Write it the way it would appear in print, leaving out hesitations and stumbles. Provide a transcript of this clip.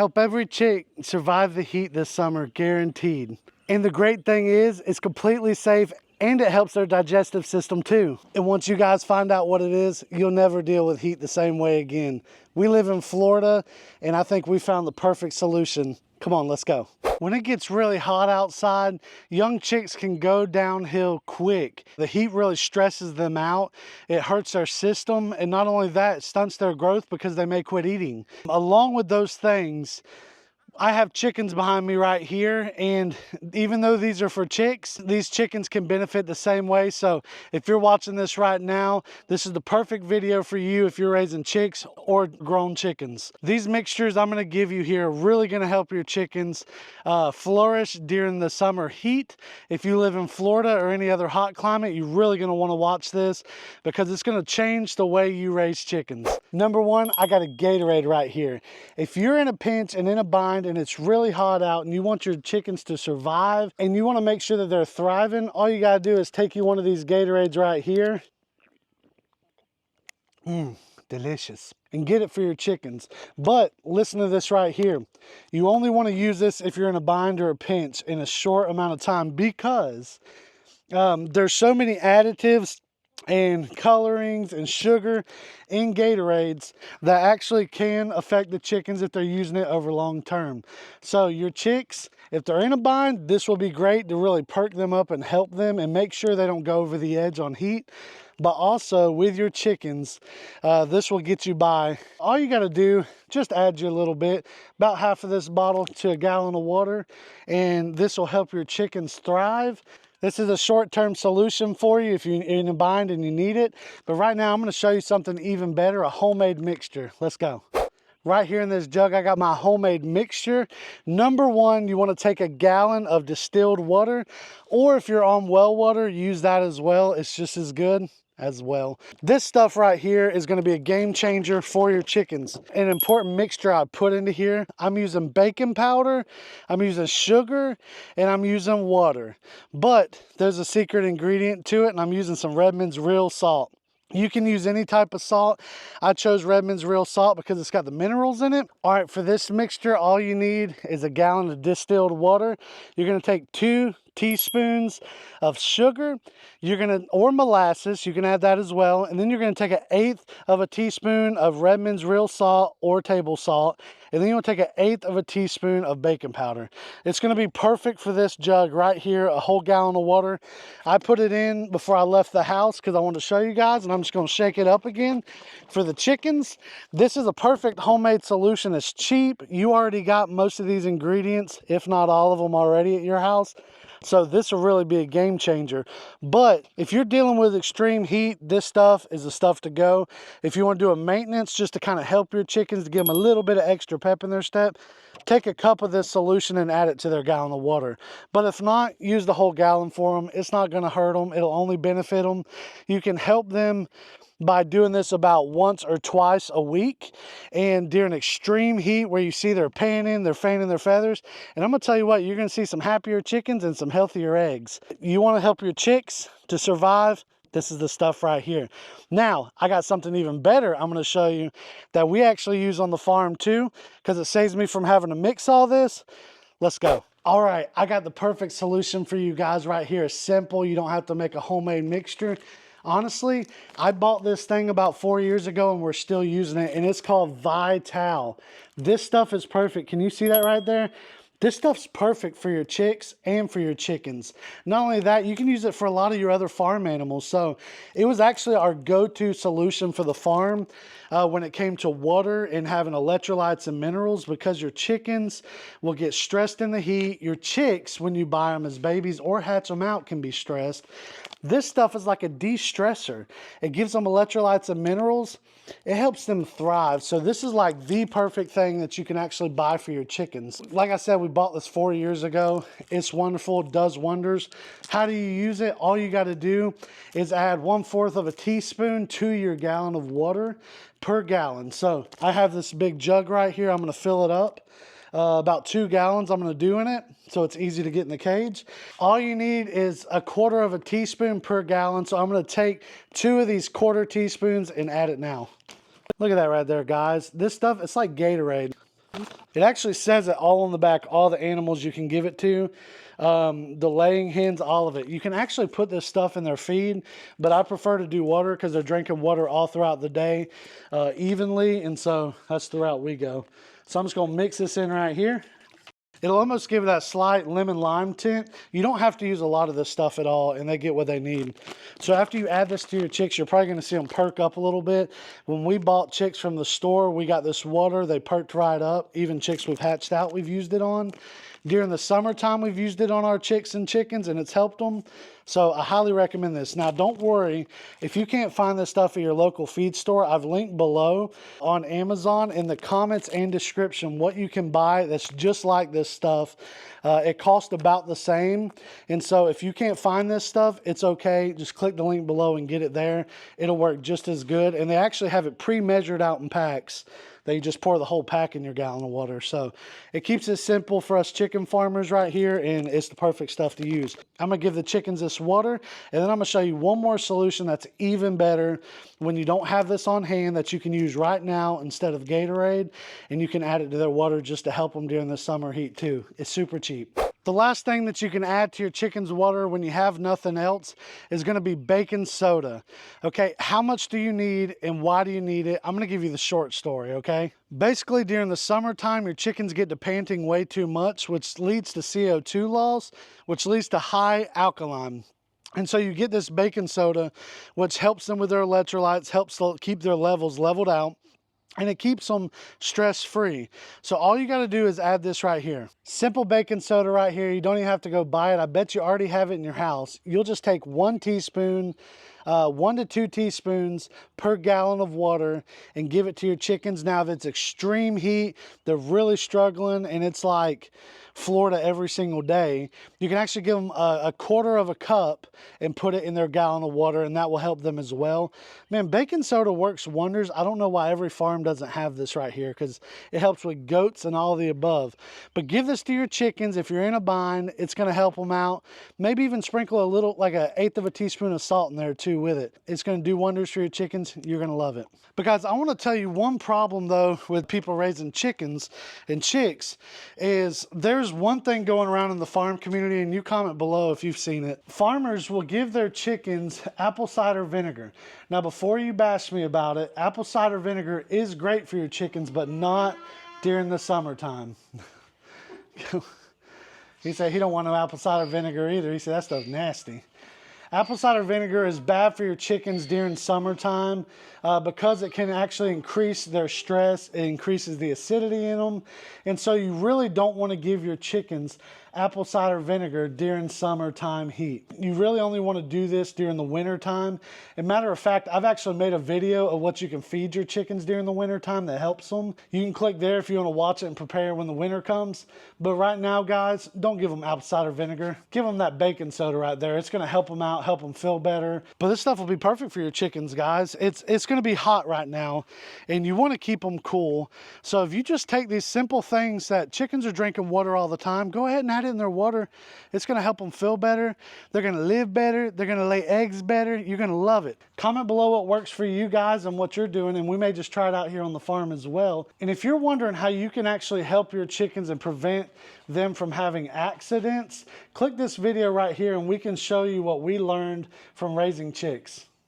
Help every chick survive the heat this summer, guaranteed. And the great thing is, it's completely safe and it helps their digestive system too. And once you guys find out what it is, you'll never deal with heat the same way again. We live in Florida, and I think we found the perfect solution. Come on, let's go. When it gets really hot outside, young chicks can go downhill quick. The heat really stresses them out. It hurts their system, and not only that, it stunts their growth because they may quit eating. Along with those things, I have chickens behind me right here, and even though these are for chicks, these chickens can benefit the same way. So if you're watching this right now, this is the perfect video for you if you're raising chicks or grown chickens. These mixtures I'm going to give you here are really going to help your chickens flourish during the summer heat. If you live in Florida or any other hot climate, you're really going to want to watch this because it's going to change the way you raise chickens. Number one, I got a Gatorade right here. If you're in a pinch and in a bind and it's really hot out and you want your chickens to survive and you want to make sure that they're thriving, all you got to do is take you one of these Gatorades right here. Delicious. And get it for your chickens. But listen to this right here. You only want to use this if you're in a bind or a pinch in a short amount of time because there's so many additives and colorings and sugar in Gatorades that actually can affect the chickens if they're using it over long term. So your chicks, if they're in a bind, this will be great to really perk them up and help them and make sure they don't go over the edge on heat. But also with your chickens, this will get you by. All you got to do, just add you a little bit, about half of this bottle to a gallon of water, and this will help your chickens thrive. This is a short-term solution for you if you're in a bind and you need it. But right now, I'm going to show you something even better, a homemade mixture. Let's go. Right here in this jug, I got my homemade mixture. Number one, you want to take a gallon of distilled water, or if you're on well water, use that as well. It's just as good as well. This stuff right here is going to be a game changer for your chickens. An important mixture I put into here, I'm using baking powder, I'm using sugar, and I'm using water. But there's a secret ingredient to it, and I'm using some Redmond's real salt. You can use any type of salt. I chose Redmond's real salt because it's got the minerals in it. All right, for this mixture, all you need is a gallon of distilled water. You're going to take 2 teaspoons of sugar, or molasses, you can add that as well, and then you're going to take 1/8 of a teaspoon of Redmond's real salt or table salt, and then you'll take 1/8 of a teaspoon of baking powder. It's going to be perfect for this jug right here, a whole gallon of water. I put it in before I left the house because I wanted to show you guys, and I'm just going to shake it up again for the chickens. This is a perfect homemade solution. It's cheap. You already got most of these ingredients, if not all of them already at your house. So this will really be a game changer. But if you're dealing with extreme heat, this stuff is the stuff to go. If you want to do a maintenance just to kind of help your chickens, to give them a little bit of extra pep in their step, take a cup of this solution and add it to their gallon of water. But if not, use the whole gallon for them. It's not going to hurt them. It'll only benefit them. You can help them by doing this about once or twice a week, and during extreme heat where you see they're panning, they're fanning their feathers, and I'm gonna tell you what, you're gonna see some happier chickens and some healthier eggs. You want to help your chicks to survive, this is the stuff right here. Now I got something even better I'm going to show you that we actually use on the farm too, because it saves me from having to mix all this. Let's go. All right, I got the perfect solution for you guys right here. It's simple. You don't have to make a homemade mixture. Honestly, I bought this thing about 4 years ago and we're still using it, and it's called Vital. This stuff is perfect. Can you see that right there? This stuff's perfect for your chicks and for your chickens. Not only that, you can use it for a lot of your other farm animals. So it was actually our go-to solution for the farm when it came to water and having electrolytes and minerals, because your chickens will get stressed in the heat. Your chicks, when you buy them as babies or hatch them out, can be stressed. This stuff is like a de-stressor. It gives them electrolytes and minerals. It helps them thrive. So this is like the perfect thing that you can actually buy for your chickens. Like I said, we bought this 4 years ago. It's wonderful, it does wonders. How do you use it? All you got to do is add 1/4 of a teaspoon to your gallon of water per gallon. So I have this big jug right here. I'm going to fill it up. About 2 gallons I'm going to do in it, so it's easy to get in the cage. All you need is 1/4 of a teaspoon per gallon. So I'm going to take 2 of these 1/4 teaspoons and add it now. Look at that right there, guys. This stuff, it's like Gatorade. It actually says it all on the back, all the animals you can give it to, the laying hens, all of it. You can actually put this stuff in their feed, but I prefer to do water because they're drinking water all throughout the day evenly, and so that's the route we go. So I'm just going to mix this in right here. It'll almost give it that slight lemon lime tint. You don't have to use a lot of this stuff at all, and they get what they need. So after you add this to your chicks, you're probably going to see them perk up a little bit. When we bought chicks from the store, we got this water. They perked right up. Even chicks we've hatched out, we've used it on. During the summertime, we've used it on our chicks and chickens, and it's helped them. So I highly recommend this. Now, don't worry. If you can't find this stuff at your local feed store, I've linked below on Amazon in the comments and description what you can buy that's just like this stuff. It costs about the same. And so if you can't find this stuff, it's okay. Just click the link below and get it there. It'll work just as good. And they actually have it pre-measured out in packs. They just pour the whole pack in your gallon of water. So it keeps it simple for us chicken farmers right here, and it's the perfect stuff to use. I'm going to give the chickens this water, and then I'm going to show you one more solution that's even better when you don't have this on hand that you can use right now instead of Gatorade, and you can add it to their water just to help them during the summer heat too. It's super cheap. The last thing that you can add to your chicken's water when you have nothing else is going to be baking soda. Okay, how much do you need and why do you need it? I'm going to give you the short story, okay? Basically, during the summertime, your chickens get to panting way too much, which leads to CO2 loss, which leads to high alkaline. And so you get this baking soda, which helps them with their electrolytes, helps keep their levels leveled out, and it keeps them stress-free. So all you got to do is add this right here. Simple baking soda right here. You don't even have to go buy it. I bet you already have it in your house. You'll just take 1 teaspoon, 1 to 2 teaspoons per gallon of water and give it to your chickens. Now, if it's extreme heat, they're really struggling, and it's like Florida every single day, you can actually give them a quarter of a cup and put it in their gallon of water, and that will help them as well. Man, baking soda works wonders. I don't know why every farm doesn't have this right here, because it helps with goats and all the above. But give this to your chickens. If you're in a bind, it's going to help them out. Maybe even sprinkle a little, like 1/8 of a teaspoon of salt in there too with it. It's going to do wonders for your chickens. You're going to love it. Because I want to tell you one problem though with people raising chickens and chicks is there's one thing going around in the farm community, and you comment below if you've seen it. Farmers will give their chickens apple cider vinegar. Now, before you bash me about it, apple cider vinegar is great for your chickens, but not during the summertime. He said he don't want no apple cider vinegar either. He said that stuff's nasty. Apple cider vinegar is bad for your chickens during summertime because it can actually increase their stress. It increases the acidity in them. And so you really don't want to give your chickens apple cider vinegar during summertime heat. You really only want to do this during the winter time. And matter of fact, I've actually made a video of what you can feed your chickens during the winter time that helps them. You can click there if you want to watch it and prepare when the winter comes. But right now, guys, don't give them apple cider vinegar. Give them that baking soda right there. It's going to help them out, help them feel better. But this stuff will be perfect for your chickens, guys. It's going to be hot right now, and you want to keep them cool. So if you just take these simple things that chickens are drinking water all the time, go ahead and add it in their water. It's going to help them feel better. They're going to live better. They're going to lay eggs better. You're going to love it. Comment below what works for you guys and what you're doing, and we may just try it out here on the farm as well. And if you're wondering how you can actually help your chickens and prevent them from having accidents, click this video right here and we can show you what we learned from raising chicks.